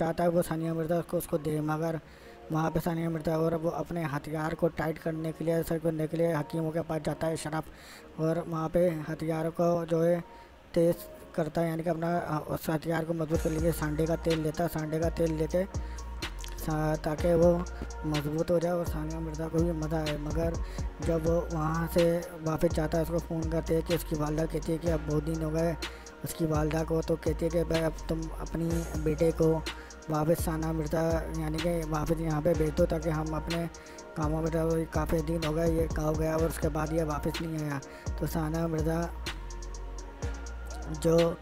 चाहता है वो सानिया मिर्ज़ा उसको दे, मगर वहाँ पे सानिया मिर्ज़ा और वो अपने हथियार को टाइट करने के लिए, सर करने के लिए हकीमों के पास जाता है अशरफ, और वहाँ पे हथियार को जो है तेज़ करता है, यानी कि अपना उस हथियार को मजबूत कर लिए सांडे का तेल लेता है, सांडे का तेल लेके ताकि वो मजबूत हो जाए और सानिया मिर्ज़ा को भी मज़ा आए। मगर जब वो वहाँ से वापस जाता है, उसको फ़ोन करते हैं कि उसकी वालदा कहती है कि अब बहुत दिन हो गए उसकी वालदा को, तो कहती है कि भाई अब तुम अपनी बेटे को वापस सानिया मिर्ज़ा यानी कि वापस यहाँ पे भेज दो ताकि हम अपने कामों में, काफ़ी दिन हो गए ये हो गया और उसके बाद ये वापस नहीं आया। तो सानिया मिर्ज़ा जो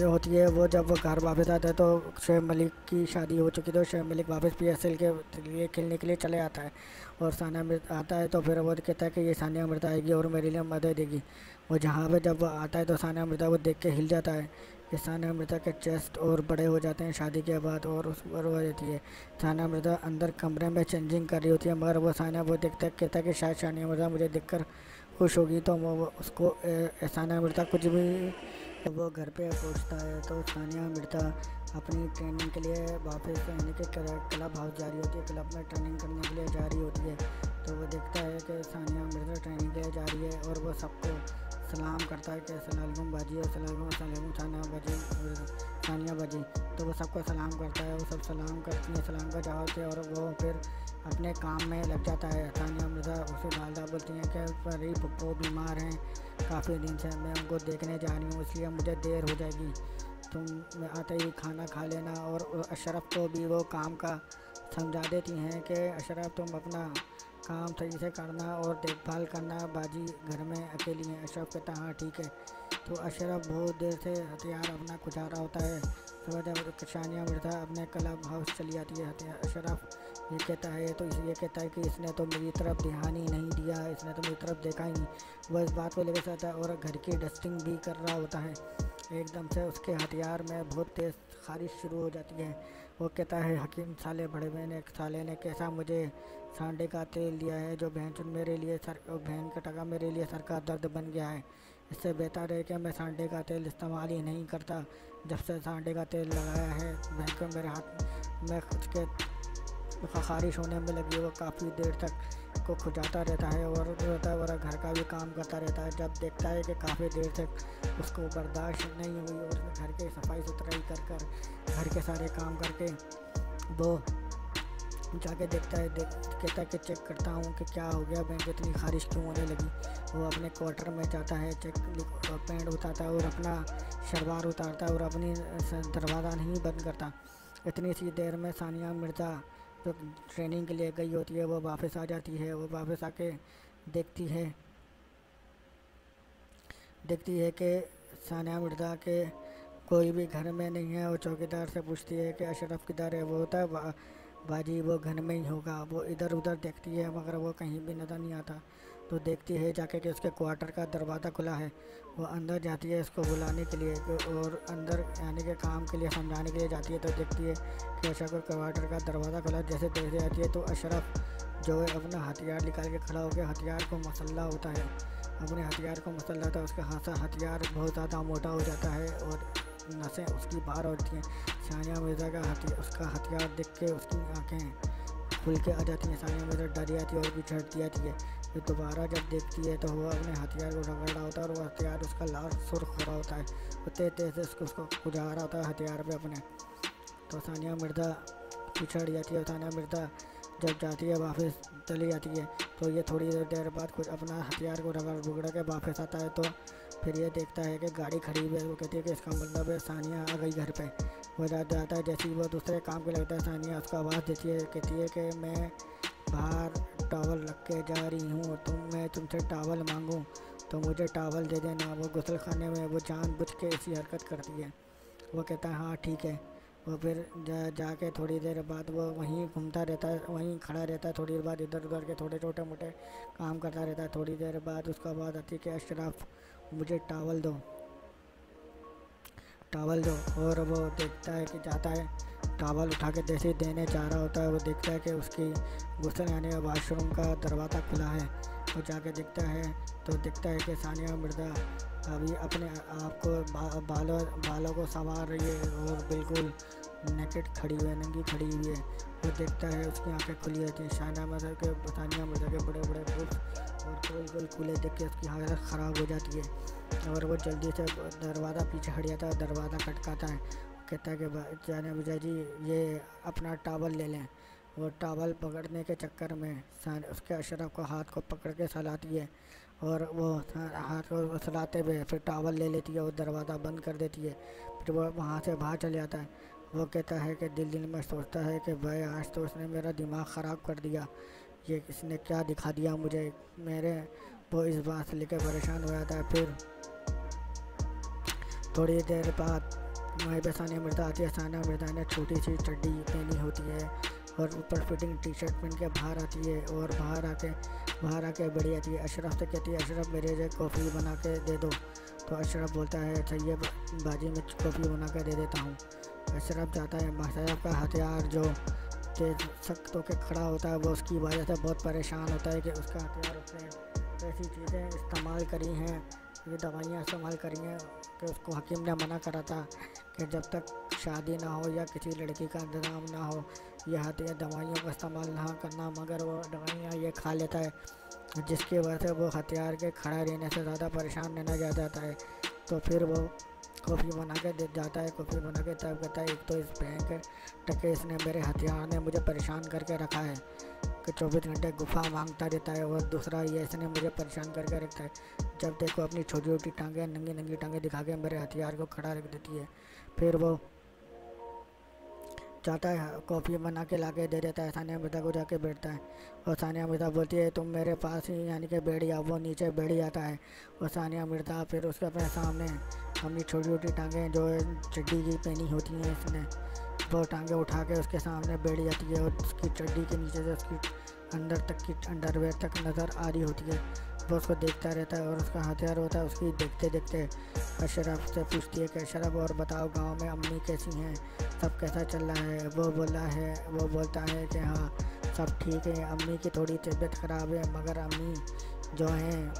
होती है वो जब वो घर वापस आता है तो शोएब मलिक की शादी हो चुकी, तो शोएब मलिक वापस PSL के लिए खेलने के लिए चले आता है, और सानिया मिर्ज़ा आता है तो फिर वो कहता है कि ये सानिया मिर्ज़ा आएगी और मेरे लिए मदद देगी। वो जहाँ पे जब वो आता है तो सानिया मिर्ज़ा को देख के हिल जाता है कि सानिया मिर्ज़ा के चेस्ट और बड़े हो जाते हैं शादी के बाद, और उस पर हो जाती है। सानिया मिर्ज़ा अंदर कमरे में चेंजिंग कर रही होती है, मगर वो सानिया वो देखता कहता है कि शायद सानिया मिर्ज़ा मुझे देखकर खुश होगी, तो वो उसको सानिया मिर्ज़ा कुछ भी, जब वो घर पे पहुंचता है तो सानिया मिर्ज़ा अपनी ट्रेनिंग के लिए वापस यानी कि क्लब हाउस जा रही होती है, क्लब में ट्रेनिंग करने के लिए जा रही होती है। तो वो देखता है कि सानिया मिर्ज़ा ट्रेनिंग के लिए जा रही है और वो सबको सलाम करता है कि अस्सलामुअलैकुम बाजी, अस्सलामुअलैकुम सानिया बाजी। तो वो सबको सलाम करता है, वो सब सलाम करती हैं, सलाम का जवाब देते हैं और वो फिर अपने काम में लग जाता है। सानिया मिर्ज़ा उसे वालदा बोलती हैं कि मेरी पप्पो बीमार हैं, काफ़ी दिन से मैं उनको देखने जा रही हूँ, इसलिए मुझे देर हो जाएगी, तुम आते ही खाना खा लेना। और अशरफ को भी वो काम का समझा देती हैं कि अशरफ तुम अपना काम सही से करना और देखभाल करना, बाजी घर में अकेली हैं। अशरफ कहता हाँ ठीक है। तो अशरफ बहुत देर से हथियार अपना खुजा रहा होता है, तो जब सानिया मिर्ज़ा अपने क्लब हाउस चली जाती है, अशरफ ये कहता है तो ये कहता है कि इसने तो मेरी तरफ ध्यान ही नहीं दिया, इसने तो मेरी तरफ देखा ही नहीं। वह इस बात को लेकर जाता है और घर की डस्टिंग भी कर रहा होता है, एकदम से उसके हथियार में बहुत तेज़ खारिश शुरू हो जाती है। वो कहता है हकीम साले बड़े साले ने कैसा मुझे सांडे का तेल दिया है जो बहन मेरे लिए बहन का टका मेरे लिए सर का दर्द बन गया है। इससे बेहतर है कि मैं सांडे का तेल इस्तेमाल ही नहीं करता। जब से सांडे का तेल लगाया है बहन को मेरे हाथ में उसके खारिश होने में लगी, वो काफ़ी देर तक को खुजाता रहता है और घर का भी काम करता रहता है। जब देखता है कि काफ़ी देर तक उसको बर्दाश्त नहीं हुई और उसने घर के सफाई सुथराई कर घर के सारे काम करके वो जाके देखता है, कहता है कि चेक करता हूँ कि क्या हो गया, बैंक इतनी खारिश क्यों होने लगी। वो अपने क्वार्टर में जाता है, चेक पैंट उतारता है और अपना शलवार उतारता है और अपनी दरवाज़ा नहीं बंद करता। इतनी सी देर में सानिया मिर्ज़ा जो ट्रेनिंग के लिए गई होती है वो वापस आ जाती है। वो वापस आके देखती है कि सानिया मिर्ज़ा के कोई भी घर में नहीं है। और चौकीदार से पूछती है कि अशरफ किधर है। वो होता है बाजी वो घर में ही होगा। वो इधर उधर देखती है मगर वो कहीं भी नज़र नहीं आता। तो देखती है जाके कि उसके क्वार्टर का दरवाज़ा खुला है। वो अंदर जाती है इसको बुलाने के लिए और अंदर यानी कि काम के लिए समझाने के लिए जाती है। तो देखती है कि अशरफ के क्वार्टर का दरवाज़ा खुला। जैसे देखते जाती है तो अशरफ जो है अपना हथियार निकाल के खड़ा होकर हथियार को मसल्ला होता है, अपने हथियार को मसल्ला होता है। उसका हथियार बहुत ज़्यादा मोटा हो जाता है और नसें उसकी बाहर होती हैं। सानिया मिर्ज़ा का उसका हथियार देख के उसकी आंखें खुल के आ जाती हैं। सानिया मिर्ज़ा डर जाती है और भी झड़ती जाती है। फिर दोबारा जब देखती है तो वो अपने हथियार को रगड़ रहा होता है और वो हथियार उसका लाल सुर्ख हो रहा होता है। वो तेज तेज से उसको खुजा रहा होता है हथियार पे अपने। तो सानिया मिर्ज़ा पिछड़ जाती है। सानिया मिर्ज़ा जब जाती है वापस चली जाती है तो ये थोड़ी देर बाद कुछ अपना हथियार को रगड़ के वापस आता है। तो फिर ये देखता है कि गाड़ी खड़ी है। वो कहती है कि इसका मतलब है सानिया आ गई घर पे। वो जाता है, जैसे ही वो दूसरे काम पे लगता है सानिया उसको आवाज़ देती है, कहती है कि मैं बाहर टॉवल रख के जा रही हूँ, मैं तुमसे टॉवल मांगूँ तो मुझे टॉवल दे देना। वो गुस्ल खाने में वो जानबूझ के ऐसी हरकत करती है। वो कहता है हाँ ठीक है। वो फिर जाके थोड़ी देर बाद वो वहीं घूमता रहता है, वहीं खड़ा रहता है। थोड़ी देर बाद इधर उधर के थोड़े छोटे मोटे काम करता रहता है। थोड़ी देर बाद उसका बात आती है कि अशरफ मुझे टॉवल दो। और वो देखता है कि जाता है टॉवल उठा के जैसे ही देने जा रहा होता है वो देखता है कि उसकी गुस्ल यानी वाशरूम का दरवाज़ा खुला है। वो जाके देखता है तो देखता है कि सानिया मिर्ज़ा अभी अपने आप को बालों को संवार रही है और बिल्कुल नेकेड खड़ी हुई है, नंगी खड़ी हुई है। वो देखता है, उसकी आंखें खुली होती हैं। सानिया मिर्ज़ा के बड़े बड़े बुर्स और गोल गोल कूल्हे देख के उसकी हालत ख़राब हो जाती है और वो जल्दी से दरवाज़ा पीछे हट जाता है, दरवाज़ा खटकाता है। कहता है कि सानिया मिर्ज़ा जी, ये अपना टावल ले लें। वो टावल पकड़ने के चक्कर में उसके अशरफ को हाथ को पकड़ के सहलाती है और वो हाथ को सहलाते हुए फिर टावल ले लेती है और दरवाज़ा बंद कर देती है। फिर वो वहाँ से बाहर चले जाता है। वो कहता है कि दिल में सोचता है कि भाई आज तो उसने मेरा दिमाग ख़राब कर दिया, ये इसने क्या दिखा दिया मुझे मेरे। वो इस बात से लेकर परेशान हो जाता है। फिर थोड़ी देर बाद वहीं पे सानिया मिर्ज़ा आती है। सानिया मिर्ज़ा ने छोटी सी चड्डी पहनी होती है और ऊपर फिटिंग टी शर्ट पहन के बाहर आती है और बाहर आके बड़ी आती है। अशरफ से कहती है, अशरफ मेरे लिए कॉफ़ी बना के दे दो। तो अशरफ बोलता है, अच्छा ये बाजी में कॉफ़ी बना के दे देता हूँ। अशरफ जाता है। अशरफ का हथियार जो तेज सख्त होकर खड़ा होता है वो उसकी वजह से बहुत परेशान होता है कि उसका हथियार उसने ऐसी चीज़ें इस्तेमाल करी हैं, ये दवाइयाँ इस्तेमाल करी हैं कि उसको हकीम ने मना करा था कि जब तक शादी ना हो या किसी लड़की का इंतज़ाम ना हो यह हथियार दवाइयों का इस्तेमाल ना करना। मगर वो दवाइयाँ ये खा लेता है, जिसकी वजह से वो हथियार के खड़ा रहने से ज़्यादा परेशान रहना जा जाता है। तो फिर वो कॉफ़ी बना के दे जाता है। कॉफ़ी बना के तब कहता है, एक तो इस बैंक टकेस ने मेरे हथियार ने मुझे परेशान करके रखा है कि 24 घंटे गुफा मांगता रहता है, और दूसरा ये इसने मुझे परेशान करके रखता है, जब देखो अपनी छोटी छोटी टांगें नंगी नंगी टांगें दिखा के मेरे हथियार को खड़ा रख देती है। फिर वो जाता है, कॉफ़ी बना के ला के दे देता है। सानिया मिर्ज़ा को जाके बैठता है और सानिया मिर्ज़ा बोलती है, तुम मेरे पास ही यानी कि बैठ जाओ। वो नीचे बैठ जाता है और सानिया मिर्ज़ा फिर उसके अपने सामने अपनी छोटी छोटी टांगें जो चड्डी की पहनी होती हैं इसने, वो टांगें उठा के उसके सामने बैठ जाती है और उसकी चड्डी के नीचे से उसकी अंदर तक की अंडरवेयर तक नज़र आ रही होती है। वो उसको देखता रहता है और उसका हथियार होता है। उसकी देखते देखते अशरफ से पूछती है कि अशरफ और बताओ, गांव में अम्मी कैसी हैं, सब कैसा चल रहा है। वो बोलता है कि हाँ सब ठीक है, अम्मी की थोड़ी तबीयत ख़राब है, मगर अम्मी जो हैं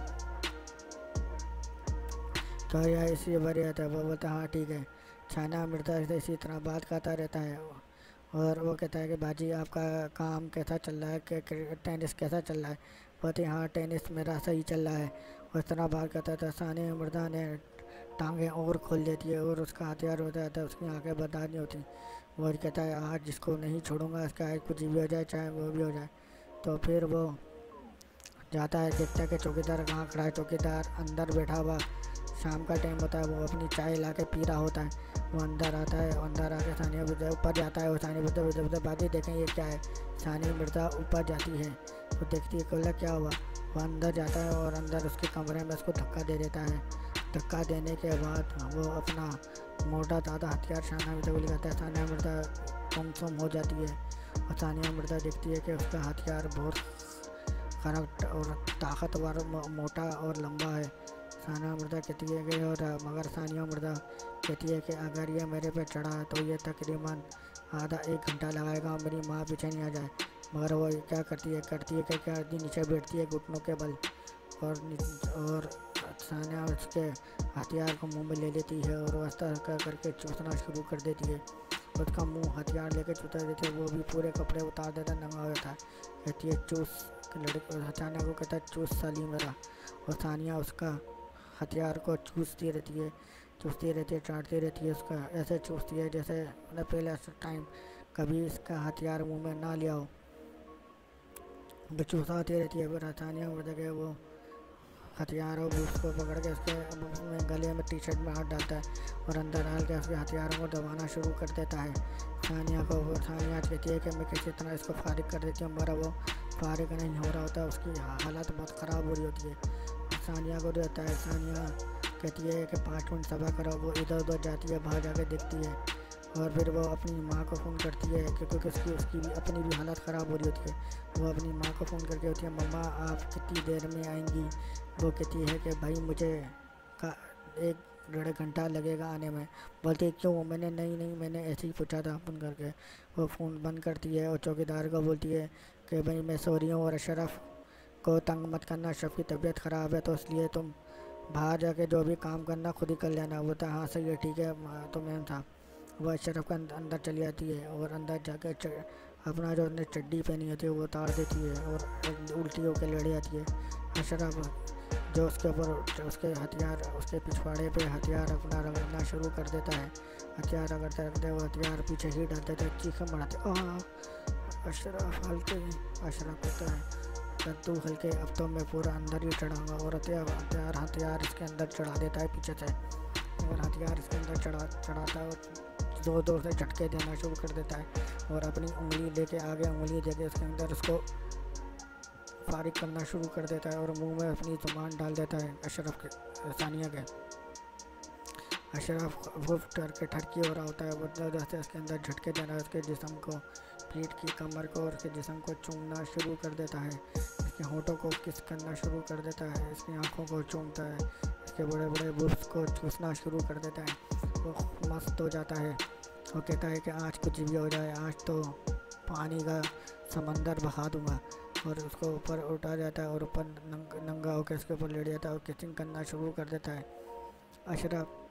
तो यह इसी बार रहता है। वो बोलता है हाँ ठीक है। सानिया मिर्ज़ा से इसी तरह बात करता रहता है और वो कहता है कि बाजी आपका काम कैसा चल रहा है, कि टेनिस कैसा चल रहा है। बोलते हाँ टेनिस मेरा सही चल रहा है। और इस तरह बात करता था। सानिया मिर्ज़ा ने टांगें और खोल देती है और उसका हथियार होता है, उसकी आंखें बंद नहीं होती। वो कहता है आज जिसको नहीं छोड़ूंगा, इसका आज कुछ भी हो जाए चाहे वो भी हो जाए। तो फिर वो जाता है, देखता है कि चौकीदार कहाँ खड़ा है। चौकीदार अंदर बैठा हुआ, शाम का टाइम होता है, वो अपनी चाय ला के पी रहा होता है। वो अंदर आता है, अंदर आके सानिया मिर्ज़ा ऊपर जाता है और सानिया मिर्ज़ा बातें देखें ये क्या है। सानिया मिर्ज़ा ऊपर जाती है, वो देखती है बोला क्या हुआ। वो अंदर जाता है और अंदर उसके कमरे में उसको धक्का दे देता है। धक्का देने के बाद वो अपना मोटा ताज़ा हथियार सानिया मिर्ज़ा को दिखाता है। सानिया मिर्ज़ा गुमसुम हो जाती है और सानिया मिर्ज़ा देखती है कि उसका हथियार बहुत खराब और ताकतवर मोटा और लंबा है। सानिया मिर्ज़ा कहती है कि और मगर सानिया मिर्ज़ा कहती है कि अगर ये मेरे पे चढ़ा तो ये तकरीबन आधा 1 घंटा लगाएगा, मेरी माँ पीछे नहीं आ जाए। मगर वो क्या करती है कि क्या नीचे बैठती है घुटनों के बल और सानिया उसके हथियार को मुंह में ले लेती है और वास्ता करके चूसना शुरू कर देती है। उसका मुंह हथियार लेके चूता देते, वो भी पूरे कपड़े उतार देता, नंगा हो जाता है। कहती है चूस, लड़के सानिया को कहता है चूस साली मेरा। और सानिया उसका हथियार को चूसती रहती है, चाटती रहती है। उसका ऐसे चूसती है जैसे मतलब पहले टाइम कभी इसका हथियार मुंह में ना लिया हो, तो चूसाती रहती है। फिर सानिया मिर्ज़ा के वो हथियार और उसको पकड़ के उसके गले में टी शर्ट में हाथ डालता है और अंदर डाल के उसके हथियारों को दबाना शुरू कर देता है। सानिया कहती है कि मैं किसी तरह इसको फारिग कर देती हूँ, मगर वो फारिग नहीं हो रहा होता, उसकी हालत बहुत ख़राब हो रही होती है। सानिया को देता है। सानिया कहती है कि 5 मिनट सब्र करो। वो इधर उधर जाती है, बाहर जाके देखती है और फिर वो अपनी माँ को फ़ोन करती है क्योंकि उसकी भी अपनी भी हालत ख़राब हो रही होती है। वो अपनी माँ को फ़ोन करके होती है, मम्मा आप कितनी देर में आएंगी। वो कहती है कि भाई मुझे 1-1.5 घंटा लगेगा आने में। बोलती है क्यों। मैंने ऐसे ही पूछा था फ़ोन करके। वो फ़ोन बंद करती है और चौकीदार को बोलती है कि भाई मैं सो रही हूँ और अशरफ को तंग मत करना, अशरफ की तबीयत ख़राब है तो इसलिए तुम बाहर जाके जो भी काम करना खुद ही कर लेना। वो बोलता है हाँ सही है ठीक है तो मैम साहब। वो अशरफ का अंदर चली जाती है और अंदर जाके अपना जो उसने चड्डी पहनी होती है वो उतार देती है और उल्टी होकर लेट जाती है। अशरफ जो उसके ऊपर उसके हथियार उसके पिछवाड़े पे हथियार अपना रगड़ना शुरू कर देता है। हथियार रगड़ते रगड़ते वो हथियार पीछे ही डाल देते हैं, चीखें बढ़ाते अशरफ हल्के। अशरफ कहता है तू हल्के, अब तो मैं पूरा अंदर ही चढ़ाऊँगा। और हथियार इसके अंदर चढ़ा देता है पीछे से। और हथियार इसके अंदर चढ़ाता है और ज़ोर ज़ोर से झटके देना शुरू कर देता है। और अपनी उंगली लेके आगे उंगली देके उसके अंदर उसको फारिग करना शुरू कर देता है और मुंह में अपनी ज़ुबान डाल देता है अशरफ के, सानिया के। अशरफ वो डर के ठरकी हो रहा होता है। वो जैसे उसके अंदर झटके देना उसके जिस्म को, पीठ की कमर को और उसके जिस्म को चूमना शुरू कर देता है। इसके होठों को किस करना शुरू कर देता है, इसकी आंखों को चूमता है, इसके बड़े बड़े बुब्स को चूसना शुरू कर देता है। वो मस्त हो जाता है। वो कहता है कि आज कुछ भी हो जाए, आज तो पानी का समंदर बहा दूँगा। और उसको ऊपर उठा जाता है और ऊपर नंगा होकर उसके ऊपर लेट जाता है और किसिंग करना शुरू कर देता है। अशरफ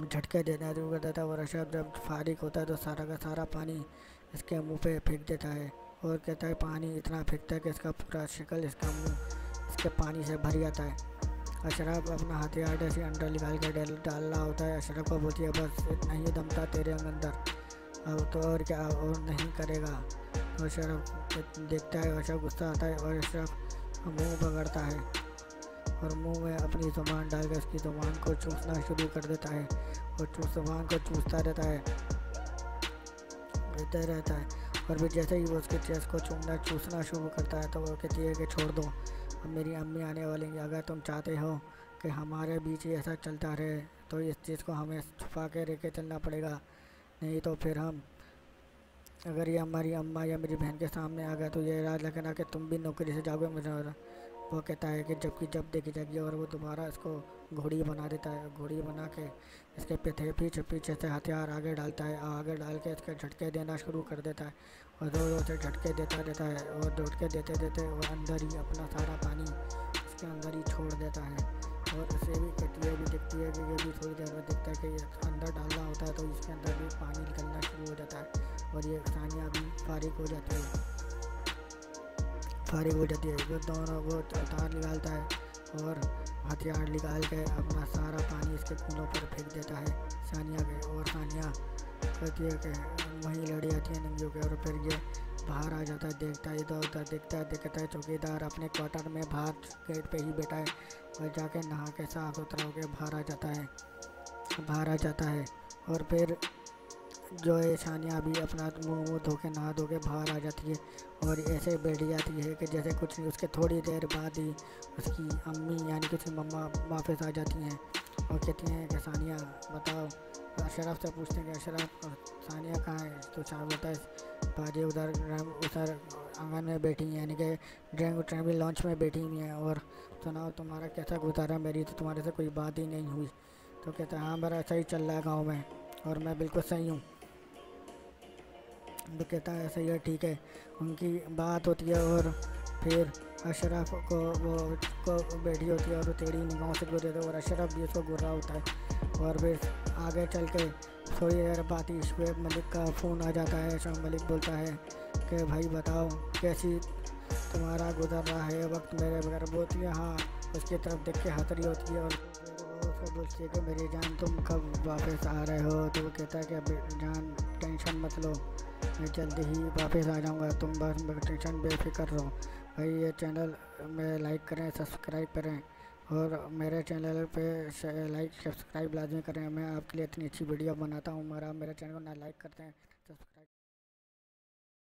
झटके देना शुरू कर देता है और अशरफ जब फारिग होता है तो सारा का सारा पानी इसके मुंह पे फेंक देता है। और कहता है पानी इतना फेंकता है कि इसका पूरा शक्ल, इसका मुंह इसके पानी से भर जाता है। अशरफ अपना हथियार जैसे अंदर निकाल के डाल रहा होता है। अशरफ को बोलती है बस इतना ही दम था तेरे अंदर, अब तो और क्या और नहीं करेगा। तो अशरफ देखता है, अशरफ गुस्सा आता है और अशरफ मुंह पकड़ता है और मुंह में अपनी ज़ुबान डाल कर उसकी ज़ुबान को चूसना शुरू कर देता है। और ज़ुबान को चूसता रहता है। और फिर जैसे ही वो उसके चेस्ट को चूसना शुरू करता है तो वो कहती है कि छोड़ दो, अब मेरी अम्मी आने वाली हैं। अगर तुम चाहते हो कि हमारे बीच ही ऐसा चलता रहे तो इस चीज़ को हमें छुपा के रह के चलना पड़ेगा, नहीं तो फिर हम, अगर ये हमारी अम्मा या मेरी बहन के सामने आ गया तो ये याद रखना कि तुम भी नौकरी से जाओगे मुझे। वो कहता है कि जब देखी जाएगी। और वो दोबारा इसको घोड़ी बना देता है। घोड़ी बना के इसके पीछे से हथियार आगे डालता है, आगे डाल के इसके झटके देना शुरू कर देता है और ज़ोर ज़ोर से झटके देता रहता है। और झटके देते देते वो अंदर ही अपना सारा पानी इसके अंदर ही छोड़ देता है। और इसे भी कहती है, भी दिखती है कि ये भी थोड़ी देर में दिखता है कि ये अंदर डालना होता है तो इसके अंदर भी पानी निकलना शुरू हो जाता है और ये सानिया भी फारिग हो जाती है। वो दोनों वो तार निकालता है और हथियार निकाल के अपना सारा पानी इसके खूनों पर फेंक देता है सानिया के। और सानिया कहती है कि वहीं लड़ी आती है नंगी होकर। और फिर ये बाहर आ जाता है, देखता है इधर उधर, देखता है चौकीदार अपने क्वार्टर में बाहर गेट पे ही बैठा है और जाके नहा के साफ सुथरा होकर बाहर आ जाता है। और फिर जो है सानिया भी अपना मुँह धो के नहा धो के बाहर आ जाती है और ऐसे बैठ जाती है कि जैसे कुछ नहीं। उसके थोड़ी देर बाद ही उसकी अम्मी यानी कि उसकी मम्मा वापस आ जाती हैं और कहती हैं कि सानिया बताओ। अशरफ से पूछते हैं कि अशरफ सानिया कहाँ है, तो साहब होता है बाजी उधर आंगन में बैठी हैं, यानी कि ट्रेवल लॉन्च में बैठी हुई हैं। और सुनाओ तुम्हारा कैसा गुजारा, मेरी तो तुम्हारे से कोई बात ही नहीं हुई। तो कहता है हाँ मेरा अच्छा ही चल रहा है गाँव में और मैं बिल्कुल सही हूँ। तो कहता है सही है ठीक है। उनकी बात होती है और फिर अशरफ को बैठी होती है और वो टेढ़ी निगाहों से गुजरते है और अशरफ भी उसको गुर्रा होता है। और फिर आगे चल के थोड़ी देर बाद ही शुएब मलिक का फ़ोन आ जाता है। शुएब मलिक बोलता है कि भाई बताओ कैसी तुम्हारा गुजर रहा है वक्त मेरे बगैर। बोलती है हाँ, उसकी तरफ देख के हंस रही होती है और उसको बोलती है कि मेरी जान तुम कब वापस आ रहे हो। तो वो कहता है कि जान टेंशन मत लो, मैं जल्दी ही वापस आ जाऊंगा, तुम बस टेंशन बेफिक्र रहो। भाई ये चैनल में लाइक करें, सब्सक्राइब करें और मेरे चैनल पे लाइक सब्सक्राइब लाजमी करें। मैं आपके लिए इतनी अच्छी वीडियो बनाता हूँ, मेरे चैनल को ना लाइक करते हैं।